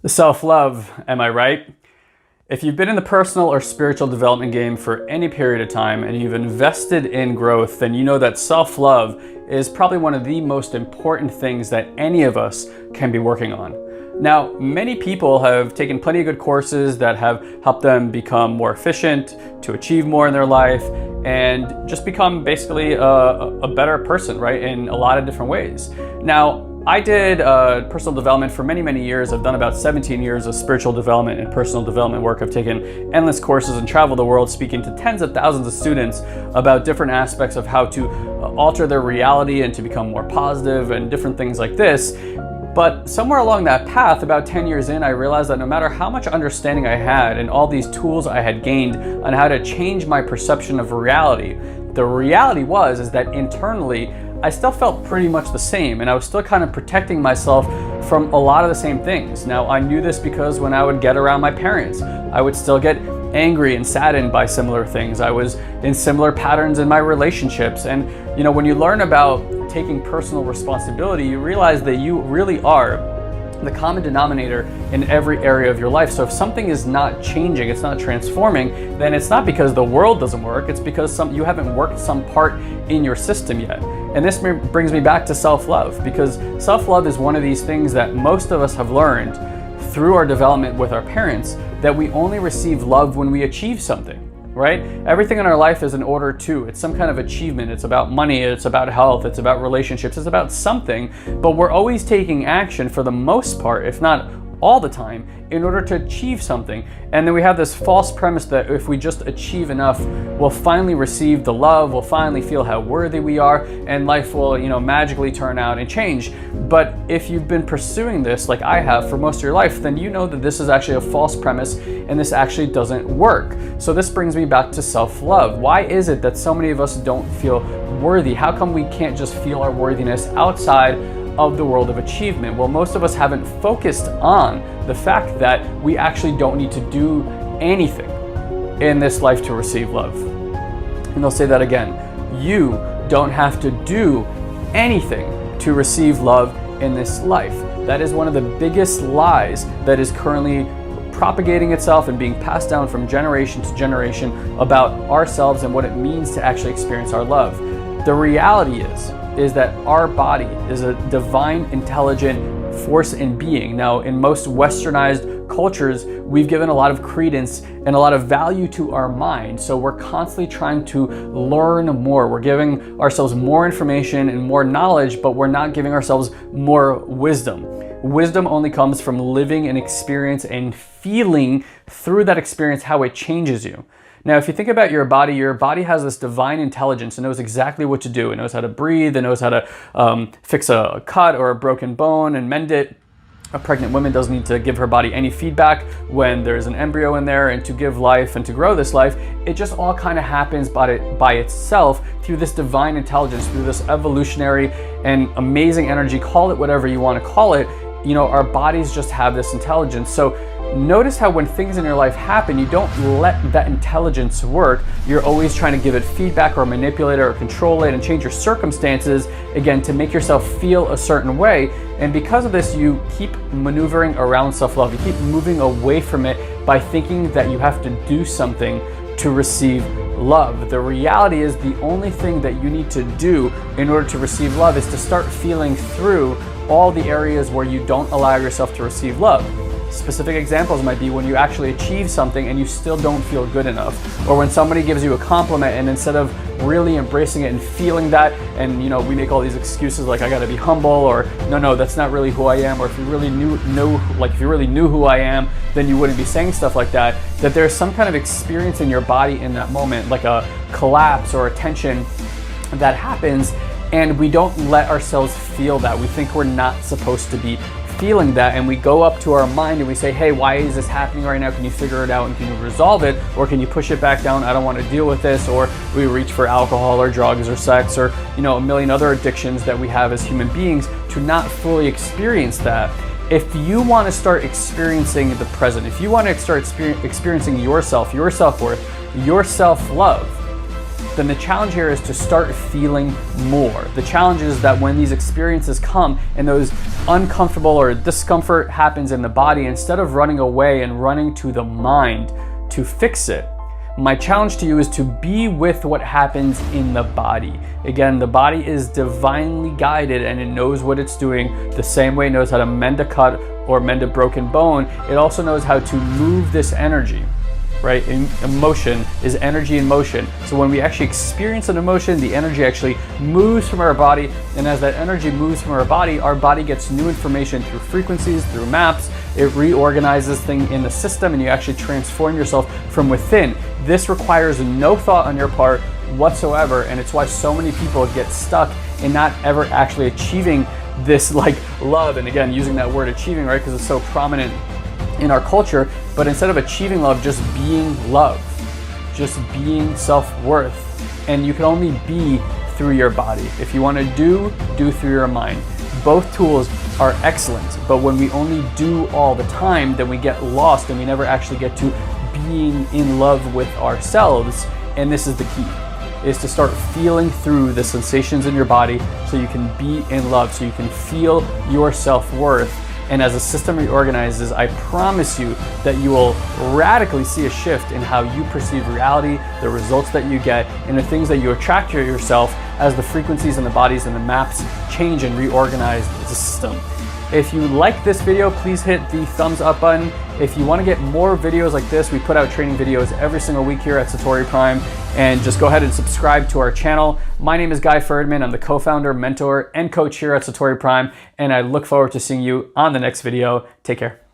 Self-love, am I right? If you've been in the personal or spiritual development game for any period of time and you've invested in growth, then you know that self-love is probably one of the most important things that any of us can be working on. Now, many people have taken plenty of good courses that have helped them become more efficient, to achieve more in their life, and just become basically a better person, right, in a lot of different ways. Now, I did personal development for many, many years. I've done about 17 years of spiritual development and personal development work. I've taken endless courses and traveled the world speaking to tens of thousands of students about different aspects of how to alter their reality and to become more positive and different things like this. But somewhere along that path, about 10 years in, I realized that no matter how much understanding I had and all these tools I had gained on how to change my perception of reality, the reality is that internally, I still felt pretty much the same, and I was still kind of protecting myself from a lot of the same things. Now, I knew this because when I would get around my parents, I would still get angry and saddened by similar things. I was in similar patterns in my relationships. And when you learn about taking personal responsibility, you realize that you really are the common denominator in every area of your life. So if something is not changing, it's not transforming, then it's not because the world doesn't work, it's because you haven't worked some part in your system yet. And this brings me back to self-love, because self-love is one of these things that most of us have learned through our development with our parents, that we only receive love when we achieve something. Right? Everything in our life is an order to. It's some kind of achievement. It's about money. It's about health. It's about relationships. It's about something. But we're always taking action for the most part, if not all the time, in order to achieve something. And then we have this false premise that if we just achieve enough, we'll finally receive the love, we'll finally feel how worthy we are, and life will, magically turn out and change. But if you've been pursuing this like I have for most of your life, then you know that this is actually a false premise and this actually doesn't work. So this brings me back to self-love. Why is it that so many of us don't feel worthy? How come we can't just feel our worthiness outside of the world of achievement? Well, most of us haven't focused on the fact that we actually don't need to do anything in this life to receive love. And I'll say that again. You don't have to do anything to receive love in this life. That is one of the biggest lies that is currently propagating itself and being passed down from generation to generation about ourselves and what it means to actually experience our love. The reality is that our body is a divine, intelligent force and being. Now, in most westernized cultures, we've given a lot of credence and a lot of value to our mind. So we're constantly trying to learn more. We're giving ourselves more information and more knowledge, but we're not giving ourselves more wisdom. Wisdom only comes from living an experience and feeling through that experience how it changes you. Now, if you think about your body has this divine intelligence. It knows exactly what to do. It knows how to breathe. It knows how to fix a cut or a broken bone and mend it. A pregnant woman doesn't need to give her body any feedback when there's an embryo in there, and to give life and to grow this life, it just all kind of happens by itself through this divine intelligence, through this evolutionary and amazing energy. Call it whatever you want to call it. Our bodies just have this intelligence. So notice how when things in your life happen, you don't let that intelligence work. You're always trying to give it feedback or manipulate it or control it and change your circumstances, again, to make yourself feel a certain way. And because of this, you keep maneuvering around self-love. You keep moving away from it by thinking that you have to do something to receive love. The reality is the only thing that you need to do in order to receive love is to start feeling through all the areas where you don't allow yourself to receive love. Specific examples might be when you actually achieve something and you still don't feel good enough, or when somebody gives you a compliment and instead of really embracing it and feeling that, and we make all these excuses like I gotta be humble, or no, that's not really who I am, or if you really knew who I am, then you wouldn't be saying stuff like that. That there's some kind of experience in your body in that moment, like a collapse or a tension that happens, and we don't let ourselves feel that. We think we're not supposed to be feeling that, and we go up to our mind and we say, hey, why is this happening right now? Can you figure it out and can you resolve it? Or can you push it back down? I don't want to deal with this. Or we reach for alcohol or drugs or sex or a million other addictions that we have as human beings to not fully experience that. If you want to start experiencing the present, if you want to start experiencing yourself, your self-worth, your self-love, then the challenge here is to start feeling more. The challenge is that when these experiences come and those uncomfortable or discomfort happens in the body, instead of running away and running to the mind to fix it, my challenge to you is to be with what happens in the body. Again, the body is divinely guided and it knows what it's doing. The same way it knows how to mend a cut or mend a broken bone, it also knows how to move this energy, right? Emotion is energy in motion. So when we actually experience an emotion, the energy actually moves from our body. And as that energy moves from our body gets new information through frequencies, through maps. It reorganizes things in the system and you actually transform yourself from within. This requires no thought on your part whatsoever, and it's why so many people get stuck in not ever actually achieving this like love. And again, using that word achieving, right, because it's so prominent in our culture, but instead of achieving love, just being love, just being self-worth. And you can only be through your body. If you want to do through your mind. Both tools are excellent, but when we only do all the time, then we get lost and we never actually get to being in love with ourselves. And this is the key, is to start feeling through the sensations in your body so you can be in love, so you can feel your self-worth. And as the system reorganizes, I promise you that you will radically see a shift in how you perceive reality, the results that you get, and the things that you attract to yourself as the frequencies and the bodies and the maps change and reorganize the system. If you like this video, please hit the thumbs up button. If you want to get more videos like this, we put out training videos every single week here at Satori Prime, and just go ahead and subscribe to our channel. My name is Guy Ferdman. I'm the co-founder, mentor, and coach here at Satori Prime, and I look forward to seeing you on the next video. Take care.